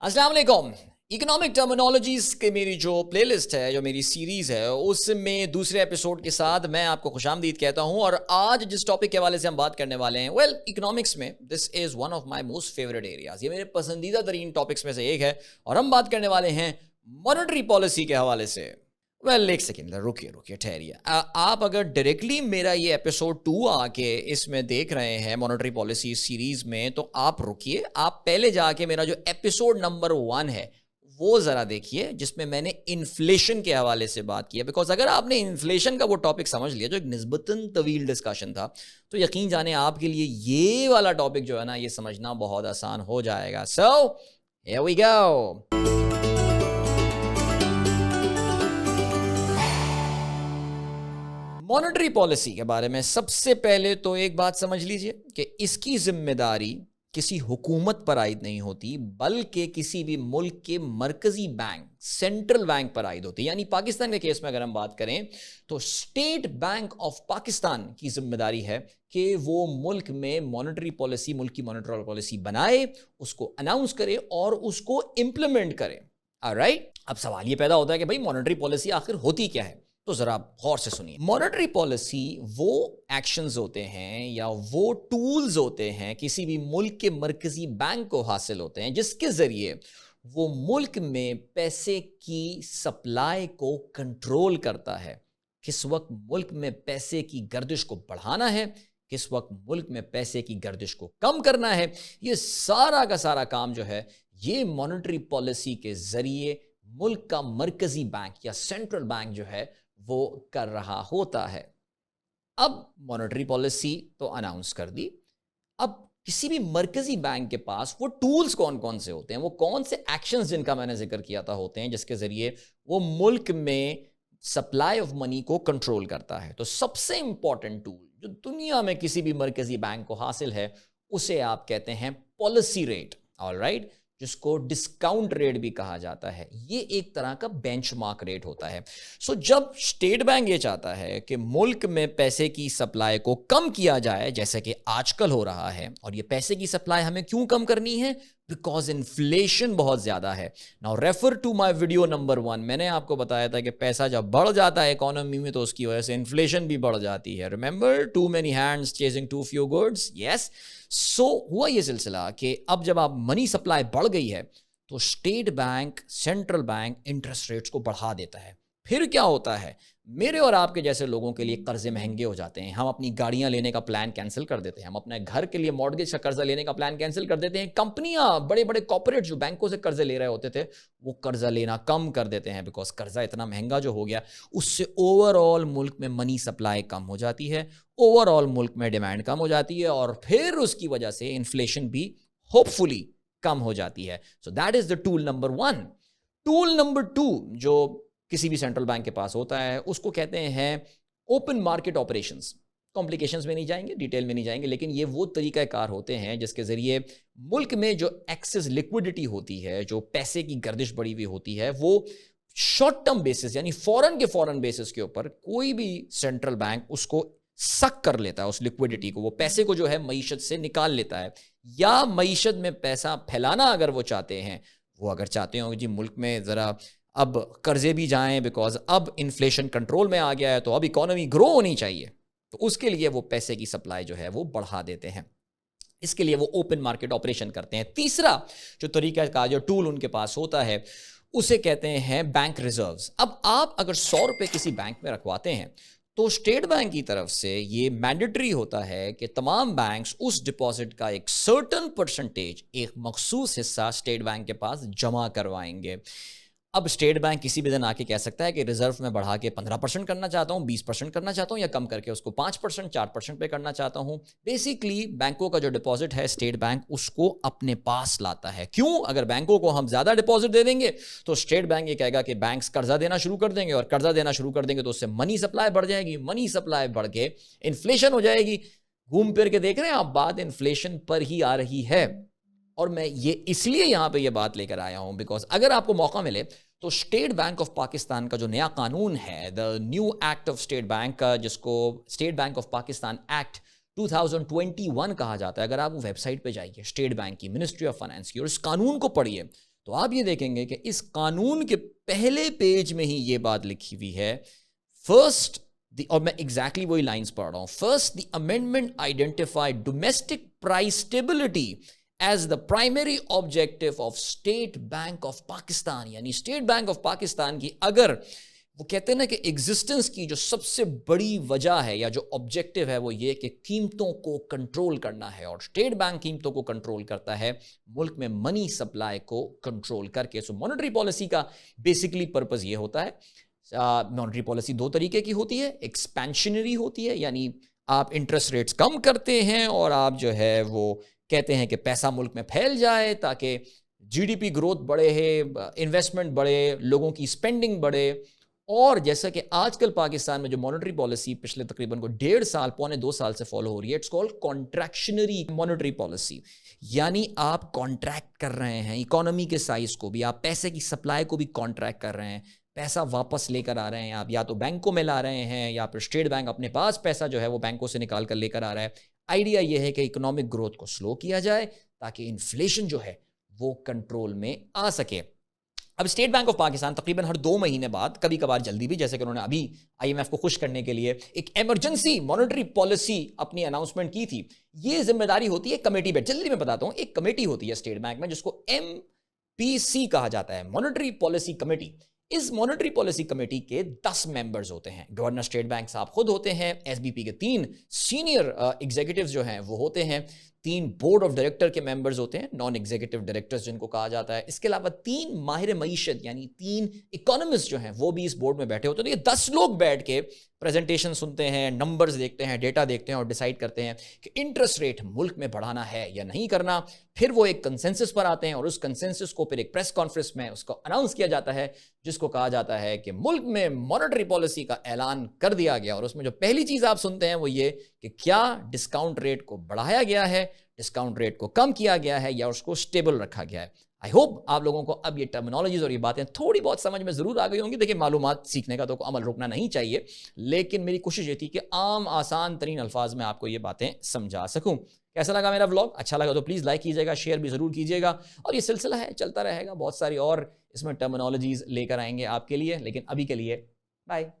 अस्सलाम वालेकुम। Economic terminologies के मेरी जो प्लेलिस्ट है, जो मेरी सीरीज़ है, उसमें दूसरे एपिसोड के साथ मैं आपको खुशामदीद कहता हूं। और आज जिस टॉपिक के हवाले से हम बात करने वाले हैं, इकोनॉमिक्स में this is one of my most favourite areas. ये मेरे पसंदीदा तरीन टॉपिक्स में से एक है और हम बात करने वाले हैं मॉनेटरी पॉलिसी के हवाले से। एक सेकेंड, रुकिए रुकिए, ठहरिए। आप अगर डायरेक्टली मेरा ये एपिसोड 2 आके इसमें देख रहे हैं मॉनेटरी पॉलिसी सीरीज में, तो आप रुकिए, आप पहले जाके मेरा जो एपिसोड नंबर 1 है वो ज़रा देखिए, जिसमें मैंने इन्फ्लेशन के हवाले से बात की है। बिकॉज अगर आपने इन्फ्लेशन का वो टॉपिक समझ लिया जो एक निस्बतन तवील डिस्कशन था, तो यकीन जाने आपके लिए ये वाला टॉपिक जो है ना, ये समझना बहुत आसान हो जाएगा। So here we go. Monetary policy के बारे में सबसे पहले तो एक बात समझ लीजिए कि इसकी जिम्मेदारी किसी हुकूमत पर आयद नहीं होती, बल्कि किसी भी मुल्क के मरकजी बैंक, सेंट्रल बैंक पर आयद होती है। यानी पाकिस्तान के केस में अगर हम बात करें तो स्टेट बैंक ऑफ पाकिस्तान की जिम्मेदारी है कि वो मुल्क में मॉनेटरी पॉलिसी, मुल्क की मॉनेटरी पॉलिसी बनाए, उसको अनाउंस करे और उसको इंप्लीमेंट करे। ऑलराइट, अब सवाल ये पैदा होता है कि भाई मॉनेटरी पॉलिसी आखिर होती क्या है। तो जरा गौर से सुनिए। मॉनेटरी पॉलिसी वो एक्शंस होते हैं या वो टूल्स होते हैं किसी भी मुल्क के मरकजी बैंक को हासिल होते हैं, जिसके जरिए वो मुल्क में पैसे की सप्लाई को कंट्रोल करता है। किस वक्त मुल्क में पैसे की गर्दिश को बढ़ाना है, किस वक्त मुल्क में पैसे की गर्दिश को कम करना है, ये सारा का सारा काम जो है ये मॉनेटरी पॉलिसी के जरिए मुल्क का मरकजी बैंक या सेंट्रल बैंक जो है वो कर रहा होता है। अब मॉनेटरी पॉलिसी तो अनाउंस कर दी, अब किसी भी मरकजी बैंक के पास वो टूल्स कौन कौन से होते हैं, वो कौन से एक्शंस जिनका मैंने जिक्र किया था होते हैं, जिसके जरिए वो मुल्क में सप्लाई ऑफ मनी को कंट्रोल करता है। तो सबसे इंपॉर्टेंट टूल जो दुनिया में किसी भी मरकजी बैंक को हासिल है, उसे आप कहते हैं पॉलिसी रेट। ऑलराइट, जिसको डिस्काउंट रेट भी कहा जाता है। ये एक तरह का बेंचमार्क रेट होता है। सो जब स्टेट बैंक ये चाहता है कि मुल्क में पैसे की सप्लाई को कम किया जाए, जैसे कि आजकल हो रहा है, और ये पैसे की सप्लाई हमें क्यों कम करनी है, बिकॉज इन्फ्लेशन बहुत ज्यादा है। Now refer to my video number 1, मैंने आपको बताया था कि पैसा जब बढ़ जाता है इकोनॉमी में तो उसकी वजह से इन्फ्लेशन भी बढ़ जाती है। Remember, too many hands chasing too few goods. Yes, so हुआ ये सिलसिला कि अब जब आप मनी सप्लाई बढ़ गई है तो state bank, central bank interest rates को बढ़ा देता है। फिर क्या होता है, मेरे और आपके जैसे लोगों के लिए कर्जे महंगे हो जाते हैं। हम अपनी गाड़ियां लेने का प्लान कैंसिल कर देते हैं, हम अपने घर के लिए मॉर्गेज का कर्जा लेने का प्लान कैंसिल कर देते हैं। कंपनियां, बड़े बड़े कॉर्पोरेट जो बैंकों से कर्जे ले रहे होते थे, वो कर्जा लेना कम कर देते हैं, बिकॉज कर्जा इतना महंगा जो हो गया, उससे ओवरऑल मुल्क में मनी सप्लाई कम हो जाती है, ओवरऑल मुल्क में डिमांड कम हो जाती है, और फिर उसकी वजह से इन्फ्लेशन भी होपफुली कम हो जाती है। So that is the tool number 1। Tool number 2 जो किसी भी सेंट्रल बैंक के पास होता है, उसको कहते हैं ओपन मार्केट ऑपरेशंस। कॉम्प्लिकेशंस में नहीं जाएंगे, डिटेल में नहीं जाएंगे, लेकिन ये वो तरीकाकार होते हैं जिसके जरिए मुल्क में जो एक्सेस लिक्विडिटी होती है, जो पैसे की गर्दिश बढ़ी हुई होती है, वो शॉर्ट टर्म बेसिस यानी फौरन के फौरन बेसिस के ऊपर कोई भी सेंट्रल बैंक उसको सक कर लेता है, उस लिक्विडिटी को, वो पैसे को जो है मईशत से निकाल लेता है। या मईशत में पैसा फैलाना अगर वो चाहते हैं, वो अगर चाहते हो जी मुल्क में ज़रा अब कर्जे भी जाएं, बिकॉज अब इन्फ्लेशन कंट्रोल में आ गया है, तो अब इकोनॉमी ग्रो होनी चाहिए, तो उसके लिए वो पैसे की सप्लाई जो है वो बढ़ा देते हैं। इसके लिए वो ओपन मार्केट ऑपरेशन करते हैं। तीसरा जो तरीका का जो टूल उनके पास होता है, उसे कहते हैं बैंक रिजर्व्स। अब आप अगर 100 रुपए किसी बैंक में रखवाते हैं, तो स्टेट बैंक की तरफ से ये मैंडेटरी होता है कि तमाम बैंक्स उस डिपॉजिट का एक सर्टन परसेंटेज, एक मखसूस हिस्सा स्टेट बैंक के पास जमा करवाएंगे। अब स्टेट बैंक किसी भी दिन आके कह सकता है कि रिजर्व में बढ़ा के 15% करना चाहता हूँ, 20% करना चाहता हूँ, या कम करके उसको 5%, 4% पे करना चाहता हूँ। बेसिकली बैंकों का जो डिपॉजिट है, स्टेट बैंक उसको अपने पास लाता है। क्यों? अगर बैंकों को हम ज्यादा डिपॉजिट दे देंगे तो स्टेट बैंक ये कहेगा कि बैंक्स कर्जा देना शुरू कर देंगे, और कर्जा देना शुरू कर देंगे तो उससे मनी सप्लाई बढ़ जाएगी, मनी सप्लाई बढ़ के इन्फ्लेशन हो जाएगी। घूम फिर के देख रहे हैं आप, बात इन्फ्लेशन पर ही आ रही है। और मैं ये इसलिए यहां पे ये बात लेकर आया हूं बिकॉज अगर आपको मौका मिले तो स्टेट बैंक ऑफ पाकिस्तान का जो नया कानून है, the new act of State bank का, जिसको state Bank of Pakistan act 2021 कहा जाता है, अगर आप वेबसाइट पे जाइए स्टेट बैंक की, मिनिस्ट्री ऑफ फाइनेंस की, और इस कानून को पढ़िए, तो आप ये देखेंगे कि इस कानून के पहले पेज में ही ये बात लिखी हुई है, फर्स्ट और मैं एग्जैक्टली वही लाइंस पढ़ रहा हूं, first the amendment identified domestic price stability as the primary objective of State Bank of Pakistan. यानी स्टेट बैंक ऑफ पाकिस्तान की अगर वो कहते हैं ना कि एग्जिस्टेंस की जो सबसे बड़ी वजह है या जो ऑब्जेक्टिव है वो ये कि कीमतों को कंट्रोल करना है, और स्टेट बैंक कीमतों को कंट्रोल करता है मुल्क में मनी सप्लाई को कंट्रोल करके। सो मॉनेटरी पॉलिसी का बेसिकली पर्पस ये होता है। मॉनेटरी पॉलिसी दो तरीके की होती है, एक्सपेंशनरी होती है यानी आप इंटरेस्ट रेट्स कम करते हैं और आप जो है वो कहते हैं कि पैसा मुल्क में फैल जाए ताकि जीडीपी ग्रोथ बढ़े है, इन्वेस्टमेंट बढ़े, लोगों की स्पेंडिंग बढ़े। और जैसा कि आजकल पाकिस्तान में जो मॉनेटरी पॉलिसी पिछले तकरीबन को 1.5 साल पौने 2 साल से फॉलो हो रही है, it's called contractionary monetary policy. यानी आप कॉन्ट्रैक्ट कर रहे हैं इकोनॉमी के साइज को भी, आप पैसे की सप्लाई को भी कॉन्ट्रैक्ट कर रहे हैं, पैसा वापस लेकर आ रहे हैं आप, या तो बैंकों में ला रहे हैं या फिर स्टेट बैंक अपने पास पैसा जो है वो बैंकों से निकाल कर लेकर आ रहा है। आइडिया ये है कि इकोनॉमिक ग्रोथ को स्लो किया जाए ताकि इन्फ्लेशन जो है वो कंट्रोल में आ सके। अब स्टेट बैंक ऑफ पाकिस्तान तकरीबन हर 2 महीने बाद, कभी कभार जल्दी भी, जैसे कि उन्होंने अभी आईएमएफ को खुश करने के लिए एक इमरजेंसी मॉनेटरी पॉलिसी अपनी अनाउंसमेंट की थी। ये जिम्मेदारी होती है कमेटी पे, जल्दी मैं बताता हूं। एक कमेटी होती है स्टेट बैंक में जिसको MPC कहा जाता है, मॉनेटरी पॉलिसी कमेटी। इस मॉनेटरी पॉलिसी कमेटी के 10 मेंबर्स होते हैं। गवर्नर स्टेट बैंक साहब खुद होते हैं, SBP के 3 सीनियर एग्जीक्यूटिव्स जो हैं वो होते हैं, 3 बोर्ड ऑफ डायरेक्टर के मेंबर्स होते हैं, नॉन एग्जीक्यूटिव डायरेक्टर्स जिनको कहा जाता है। इसके अलावा 3 माहिर मईशत यानी 3 इकोनॉमिस्ट जो हैं वो भी इस बोर्ड में बैठे होते हैं। तो ये 10 लोग बैठ के प्रेजेंटेशन सुनते हैं, नंबर्स देखते हैं, डेटा देखते हैं और डिसाइड करते हैं कि इंटरेस्ट रेट मुल्क में बढ़ाना है या नहीं करना। फिर वो एक कंसेंसस पर आते हैं और उस कंसेंसस को फिर एक प्रेस कॉन्फ्रेंस में उसको अनाउंस किया जाता है, जिसको कहा जाता है कि मुल्क में मॉनेटरी पॉलिसी का ऐलान कर दिया गया। और उसमें जो पहली चीज आप सुनते हैं वो ये कि क्या डिस्काउंट रेट को बढ़ाया गया है, डिस्काउंट रेट को कम किया गया है या उसको स्टेबल रखा गया है। आई होप आप लोगों को अब ये टर्मिनोलॉजीज और ये बातें थोड़ी बहुत समझ में जरूर आ गई होंगी। देखिए, मालूमात सीखने का तो अमल रुकना नहीं चाहिए, लेकिन मेरी कोशिश ये थी कि आम आसान तरीन अल्फाज में आपको ये बातें समझा सकूं। कैसा लगा मेरा व्लॉग? अच्छा लगा तो प्लीज़ लाइक कीजिएगा, शेयर भी ज़रूर कीजिएगा, और ये सिलसिला है चलता रहेगा। बहुत सारी और इसमें टर्मिनोलॉजीज लेकर आएंगे आपके लिए, लेकिन अभी के लिए बाय।